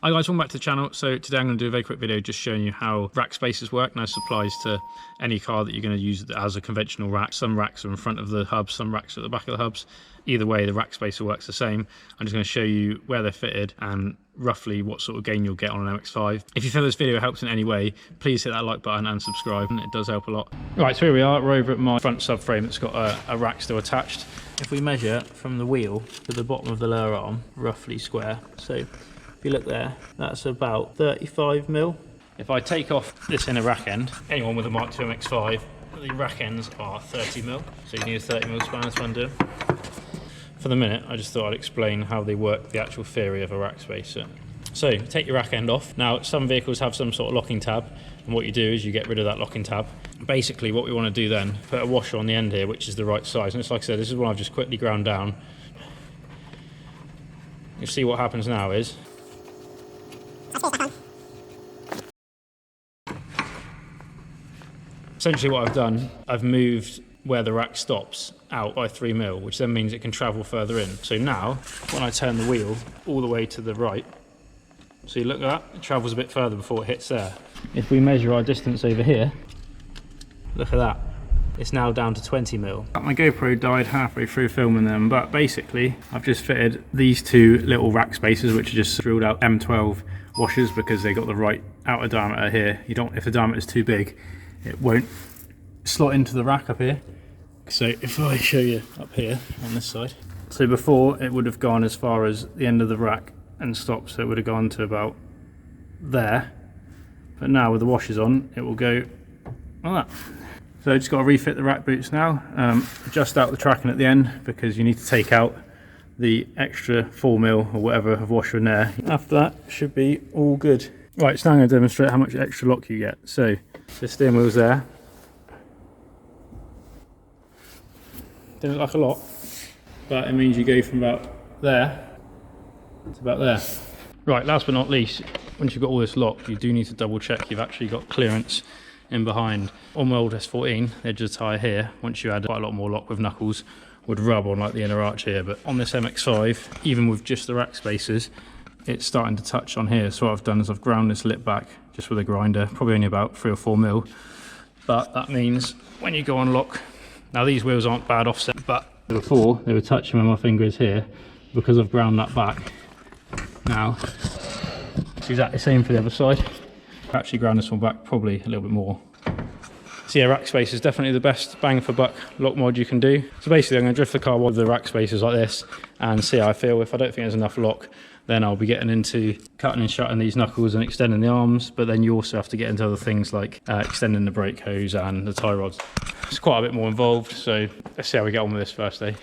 Hi guys, welcome back to the channel. So today I'm going to do a very quick video just showing you how rack spaces work. Now this applies to any car that you're going to use as a conventional rack. Some racks are in front of the hubs, some racks are at the back of the hubs. Either way, the rack spacer works the same. I'm just going to show you where they're fitted and roughly what sort of gain you'll get on an Mx5. If you feel this video helps in any way, please hit that like button and subscribe, and it does help a lot. Right, so here we are. We're over at my front subframe that's got a rack still attached. If we measure from the wheel to the bottom of the lower arm, roughly square. So if you look there, that's about 35 mil. If I take off this inner rack end, anyone with a Mark II Mx5, the rack ends are 30 mil. So you need a 30 mil spanner to undo. For the minute, I just thought I'd explain how they work, the actual theory of a rack spacer. So take your rack end off. Now, some vehicles have some sort of locking tab, and what you do is you get rid of that locking tab. Basically, what we want to do then, put a washer on the end here, which is the right size. And it's like I said, this is what I've just quickly ground down. You see what happens now is, essentially what I've done, I've moved where the rack stops out by 3 mil, which then means it can travel further in. So now, when I turn the wheel all the way to the right, so you look at that, it travels a bit further before it hits there. If we measure our distance over here, look at that, it's now down to 20 mil. My GoPro died halfway through filming them, but basically I've just fitted these two little rack spacers, which are just drilled out M12 washers because they got the right outer diameter here. You don't, if the diameter is too big, it won't slot into the rack up here. So if I show you up here on this side, so before it would have gone as far as the end of the rack and stopped, so it would have gone to about there, but now with the washers on it will go like that. So I just got to refit the rack boots now, adjust out the tracking at the end because you need to take out the extra 4 mil or whatever of washer in there. After that should be all good. Right, so now I'm going to demonstrate how much extra lock you get. So the steering wheel's there. Doesn't look like a lot, but it means you go from about there to about there. Right, last but not least, once you've got all this locked, you do need to double check you've actually got clearance in behind. On my old S14, the edge of the tyre here, once you add quite a lot more lock with knuckles, would rub on like the inner arch here, but on this MX5, even with just the rack spacers, it's starting to touch on here. So what I've done is I've ground this lip back just with a grinder, probably only about 3 or 4 mil, but that means when you go on lock, now these wheels aren't bad offset, but before they were touching where my finger is here, because I've ground that back. Now, it's exactly the same for the other side. Actually ground this one back probably a little bit more. So yeah, rack space is definitely the best bang for buck lock mod you can do. So basically I'm going to drift the car with the rack spacers like this and see how I feel. If I don't think there's enough lock, then I'll be getting into cutting and shutting these knuckles and extending the arms, but then you also have to get into other things like extending the brake hose and the tie rods. It's quite a bit more involved, so let's see how we get on with this first day.